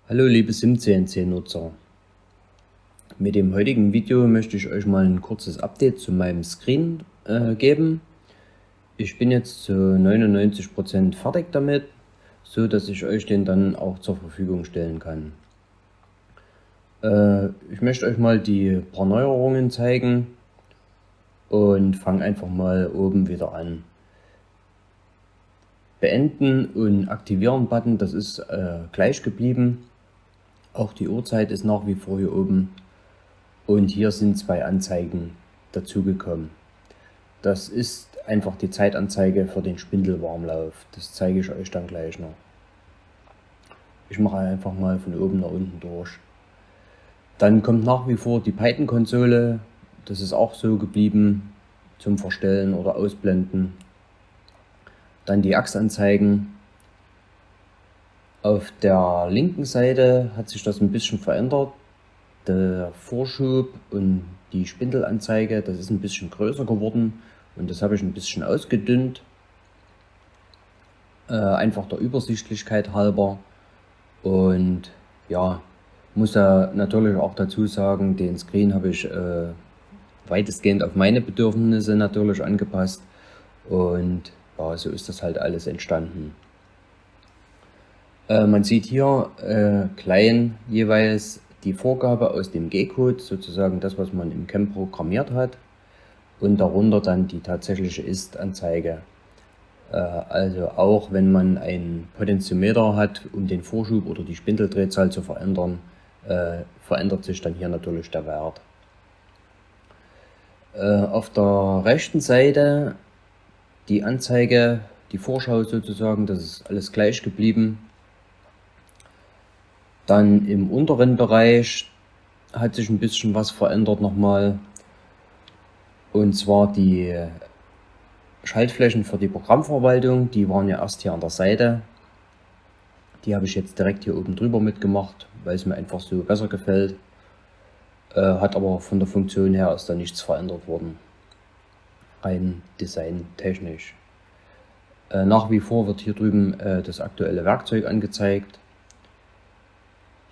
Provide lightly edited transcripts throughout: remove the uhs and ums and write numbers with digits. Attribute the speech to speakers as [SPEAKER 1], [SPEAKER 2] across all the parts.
[SPEAKER 1] Hallo liebe SimCNC-Nutzer, mit dem heutigen Video möchte ich euch mal ein kurzes Update zu meinem Screen geben. Ich bin jetzt zu 99% fertig damit, so dass ich euch den dann auch zur Verfügung stellen kann. Ich möchte euch mal die paar Neuerungen zeigen und fange einfach mal oben wieder an. Beenden und aktivieren Button, das ist gleich geblieben. Auch die Uhrzeit ist nach wie vor hier oben. Und hier sind zwei Anzeigen dazugekommen. Das ist einfach die Zeitanzeige für den Spindelwarmlauf. Das zeige ich euch dann gleich noch. Ich mache einfach mal von oben nach unten durch. Dann kommt nach wie vor die Python-Konsole. Das ist auch so geblieben zum Verstellen oder Ausblenden. Dann die Achsanzeigen. Auf der linken Seite hat sich das ein bisschen verändert. Der Vorschub und die Spindelanzeige, das ist ein bisschen größer geworden und das habe ich ein bisschen ausgedünnt. Einfach der Übersichtlichkeit halber. Und ja, muss ja natürlich auch dazu sagen, den Screen habe ich weitestgehend auf meine Bedürfnisse natürlich angepasst. Und ja, so ist das halt alles entstanden. Man sieht hier klein jeweils die Vorgabe aus dem G-Code, sozusagen das, was man im CAM programmiert hat, und darunter dann die tatsächliche Ist-Anzeige. Also auch wenn man einen Potentiometer hat, um den Vorschub oder die Spindeldrehzahl zu verändern, verändert sich dann hier natürlich der Wert. Auf der rechten Seite die Anzeige, die Vorschau sozusagen, das ist alles gleich geblieben. Dann im unteren Bereich hat sich ein bisschen was verändert nochmal. Und zwar die Schaltflächen für die Programmverwaltung, die waren ja erst hier an der Seite. Die habe ich jetzt direkt hier oben drüber mitgemacht, weil es mir einfach so besser gefällt. Hat aber von der Funktion her ist da nichts verändert worden. Rein designtechnisch. Nach wie vor wird hier drüben das aktuelle Werkzeug angezeigt.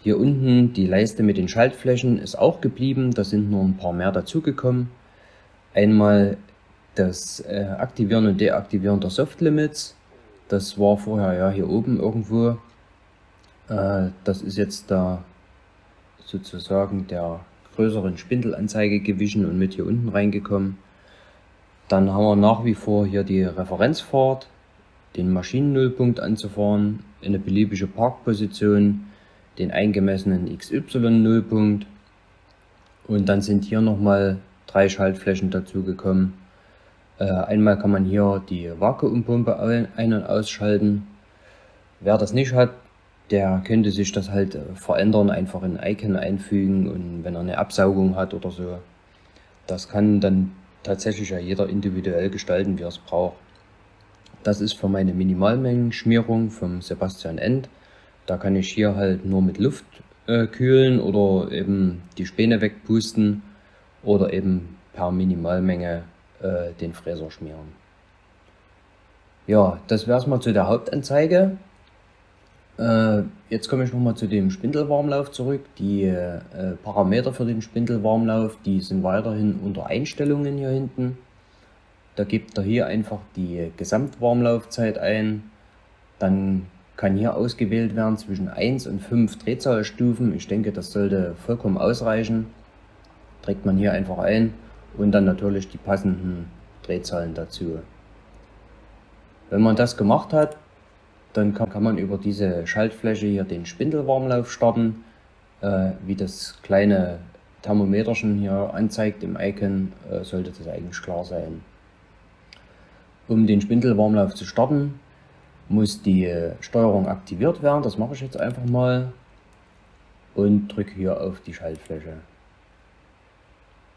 [SPEAKER 1] Hier unten die Leiste mit den Schaltflächen ist auch geblieben, da sind nur ein paar mehr dazugekommen. Einmal das Aktivieren und Deaktivieren der Softlimits, das war vorher ja hier oben irgendwo. Das ist jetzt da sozusagen der größeren Spindelanzeige gewichen und mit hier unten reingekommen. Dann haben wir nach wie vor hier die Referenzfahrt, den Maschinennullpunkt anzufahren, eine beliebige Parkposition, den eingemessenen XY-Nullpunkt, und dann sind hier nochmal 3 Schaltflächen dazugekommen. Einmal kann man hier die Vakuumpumpe ein- und ausschalten. Wer das nicht hat, der könnte sich das halt verändern, einfach in ein Icon einfügen, und wenn er eine Absaugung hat oder so. Das kann dann tatsächlich ja jeder individuell gestalten, wie er es braucht. Das ist für meine Minimalmengenschmierung vom Sebastian End. Da kann ich hier halt nur mit Luft kühlen oder eben die Späne wegpusten oder eben per Minimalmenge den Fräser schmieren. Ja, das wäre es mal zu der Hauptanzeige. Jetzt komme ich nochmal zu dem Spindelwarmlauf zurück. Die Parameter für den Spindelwarmlauf, die sind weiterhin unter Einstellungen hier hinten. Da gebt ihr hier einfach die Gesamtwarmlaufzeit ein. Dann kann hier ausgewählt werden zwischen 1 und 5 Drehzahlstufen. Ich denke, das sollte vollkommen ausreichen. Trägt man hier einfach ein und dann natürlich die passenden Drehzahlen dazu. Wenn man das gemacht hat, dann kann man über diese Schaltfläche hier den Spindelwarmlauf starten. Wie das kleine Thermometerchen hier anzeigt im Icon, sollte das eigentlich klar sein. Um den Spindelwarmlauf zu starten, muss die Steuerung aktiviert werden. Das mache ich jetzt einfach mal und drücke hier auf die Schaltfläche.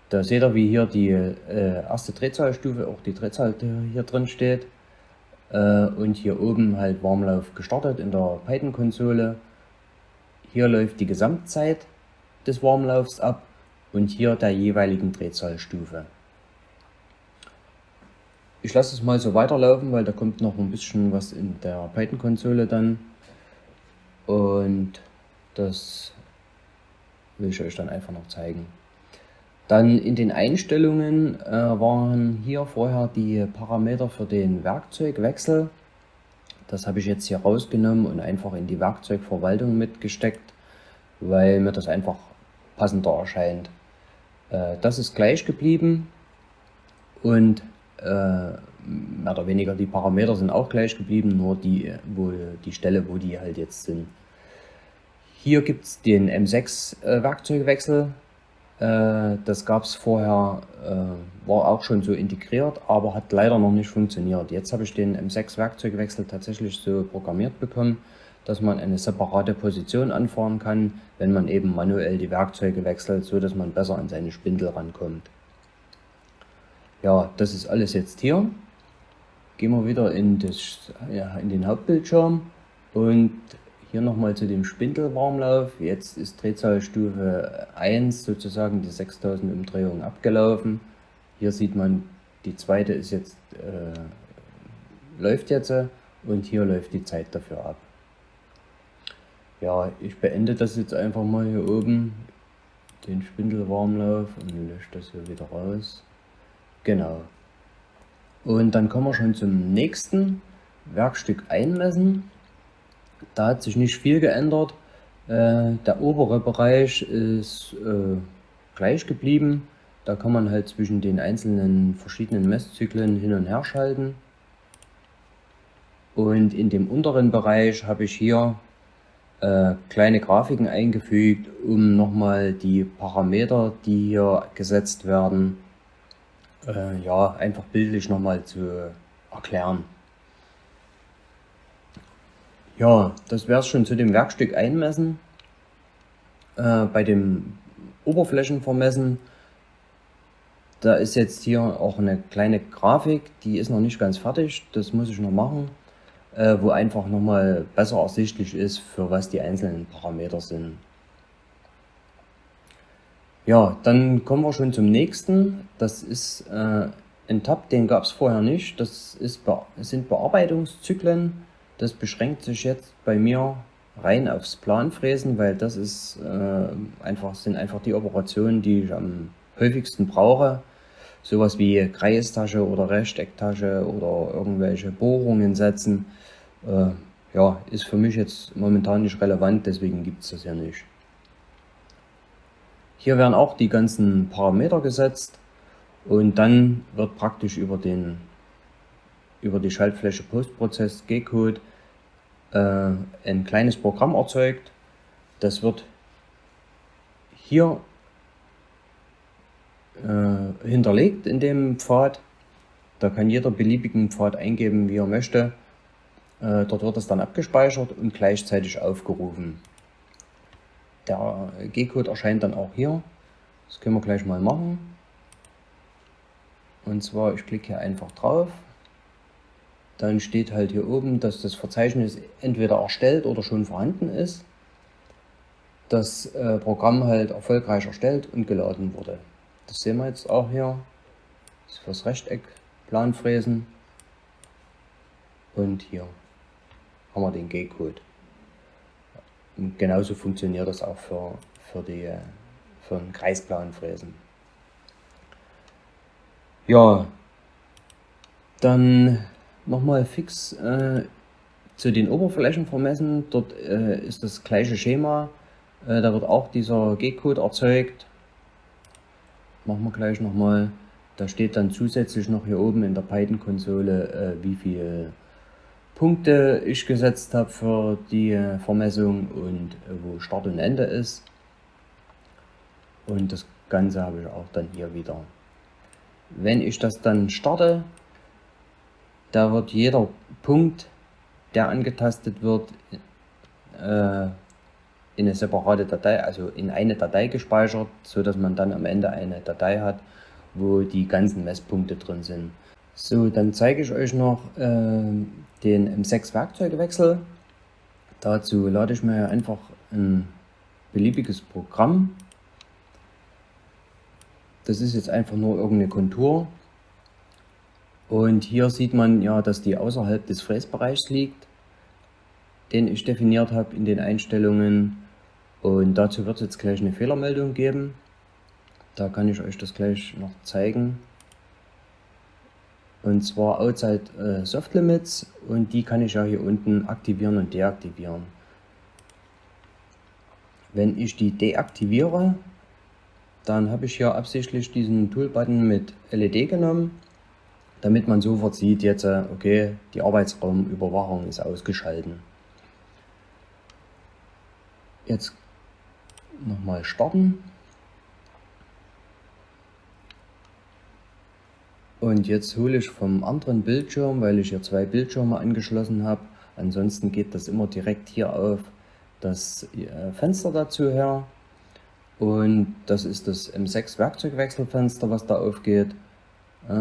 [SPEAKER 1] Da seht ihr, wie hier die erste Drehzahlstufe, auch die Drehzahl hier drin steht. Und hier oben halt Warmlauf gestartet in der Python-Konsole. Hier läuft die Gesamtzeit des Warmlaufs ab und hier der jeweiligen Drehzahlstufe. Ich lasse es mal so weiterlaufen, weil da kommt noch ein bisschen was in der Python-Konsole dann. Und Das will ich euch dann einfach noch zeigen. Dann in den Einstellungen waren hier vorher die Parameter für den Werkzeugwechsel. Das habe ich jetzt hier rausgenommen und einfach in die Werkzeugverwaltung mitgesteckt, weil mir das einfach passender erscheint. Das ist gleich geblieben und mehr oder weniger die Parameter sind auch gleich geblieben, nur die Stelle, wo die halt jetzt sind. Hier gibt es den M6 Werkzeugwechsel. Das gab es vorher, war auch schon so integriert, aber hat leider noch nicht funktioniert. Jetzt habe ich den M6 Werkzeugwechsel tatsächlich so programmiert bekommen, dass man eine separate Position anfahren kann, wenn man eben manuell die Werkzeuge wechselt, so dass man besser an seine Spindel rankommt. Ja, das ist alles jetzt hier. Gehen wir wieder in den Hauptbildschirm und hier nochmal zu dem Spindelwarmlauf. Jetzt ist Drehzahlstufe 1 sozusagen die 6000 Umdrehungen abgelaufen. Hier sieht man, die zweite ist jetzt, läuft jetzt und hier läuft die Zeit dafür ab. Ja, ich beende das jetzt einfach mal hier oben, den Spindelwarmlauf, und lösche das hier wieder raus. Genau. Und dann kommen wir schon zum nächsten Werkstück einmessen. Da hat sich nicht viel geändert. Der obere Bereich ist gleich geblieben. Da kann man halt zwischen den einzelnen verschiedenen Messzyklen hin und her schalten. Und in dem unteren Bereich habe ich hier kleine Grafiken eingefügt, um nochmal die Parameter, die hier gesetzt werden, ja, einfach bildlich nochmal zu erklären. Ja, das wäre es schon zu dem Werkstück einmessen. Bei dem Oberflächenvermessen, da ist jetzt hier auch eine kleine Grafik, die ist noch nicht ganz fertig, das muss ich noch machen, wo einfach nochmal besser ersichtlich ist, für was die einzelnen Parameter sind. Ja, dann kommen wir schon zum nächsten. Das ist ein Tab, den gab es vorher nicht. Das sind Bearbeitungszyklen. Das beschränkt sich jetzt bei mir rein aufs Planfräsen, weil das ist sind einfach die Operationen, die ich am häufigsten brauche. Sowas wie Kreistasche oder Rechtecktasche oder irgendwelche Bohrungen setzen. Ja, ist für mich jetzt momentan nicht relevant, deswegen gibt es das ja nicht. Hier werden auch die ganzen Parameter gesetzt und dann wird praktisch über die Schaltfläche Postprozess G-Code ein kleines Programm erzeugt. Das wird hier hinterlegt in dem Pfad. Da kann jeder beliebigen Pfad eingeben, wie er möchte. Dort wird es dann abgespeichert und gleichzeitig aufgerufen. Der G-Code erscheint dann auch hier. Das können wir gleich mal machen. Und zwar, ich klicke hier einfach drauf. Dann steht halt hier oben, dass das Verzeichnis entweder erstellt oder schon vorhanden ist. Das Programm halt erfolgreich erstellt und geladen wurde. Das sehen wir jetzt auch hier. Das ist fürs Rechteck Planfräsen. Und hier haben wir den G-Code. Genauso funktioniert das auch für ein Kreisplanfräsen. Ja, dann nochmal fix zu den Oberflächen vermessen. Dort ist das gleiche Schema. Da wird auch dieser G-Code erzeugt. Machen wir gleich nochmal. Da steht dann zusätzlich noch hier oben in der Python-Konsole, wie viele Punkte ich gesetzt habe für die Vermessung und wo Start und Ende ist. Und das Ganze habe ich auch dann hier wieder. Wenn ich das dann starte, da wird jeder Punkt, der angetastet wird, in eine separate Datei, also in eine Datei gespeichert, so dass man dann am Ende eine Datei hat, wo die ganzen Messpunkte drin sind. So, dann zeige ich euch noch den M6 Werkzeugwechsel. Dazu lade ich mir einfach ein beliebiges Programm. Das ist jetzt einfach nur irgendeine Kontur. Und hier sieht man ja, dass die außerhalb des Fräsbereichs liegt, den ich definiert habe in den Einstellungen. Und dazu wird es jetzt gleich eine Fehlermeldung geben. Da kann ich euch das gleich noch zeigen. Und zwar Outside Soft Limits, und die kann ich ja hier unten aktivieren und deaktivieren. Wenn ich die deaktiviere, dann habe ich hier absichtlich diesen Tool-Button mit LED genommen, damit man sofort sieht, jetzt okay, die Arbeitsraumüberwachung ist ausgeschalten. Jetzt nochmal starten. Und jetzt hole ich vom anderen Bildschirm, weil ich hier zwei Bildschirme angeschlossen habe. Ansonsten geht das immer direkt hier auf das Fenster dazu her. Und das ist das M6 Werkzeugwechselfenster, was da aufgeht.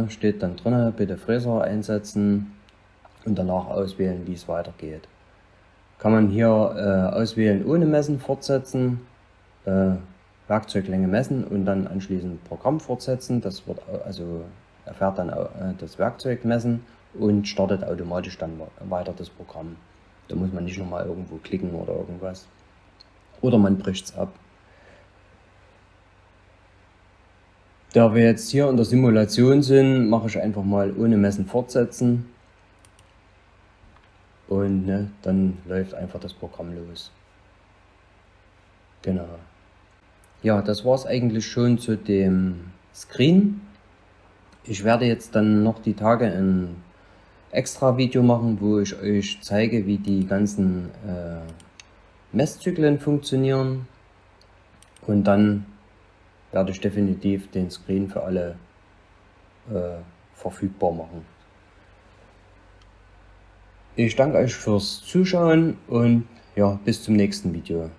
[SPEAKER 1] Steht dann drin, bitte Fräser einsetzen und danach auswählen, wie es weitergeht. Kann man hier auswählen, ohne Messen fortsetzen, Werkzeuglänge messen und dann anschließend Programm fortsetzen. Das wird also erfährt dann das Werkzeug messen und startet automatisch dann weiter das Programm. Da muss man nicht nochmal irgendwo klicken oder irgendwas. Oder man bricht es ab. Da wir jetzt hier in der Simulation sind, mache ich einfach mal ohne Messen fortsetzen. Und dann läuft einfach das Programm los. Genau. Ja, das war es eigentlich schon zu dem Screen. Ich werde jetzt dann noch die Tage ein extra Video machen, wo ich euch zeige, wie die ganzen Messzyklen funktionieren. Und dann werde ich definitiv den Screen für alle verfügbar machen. Ich danke euch fürs Zuschauen und ja, bis zum nächsten Video.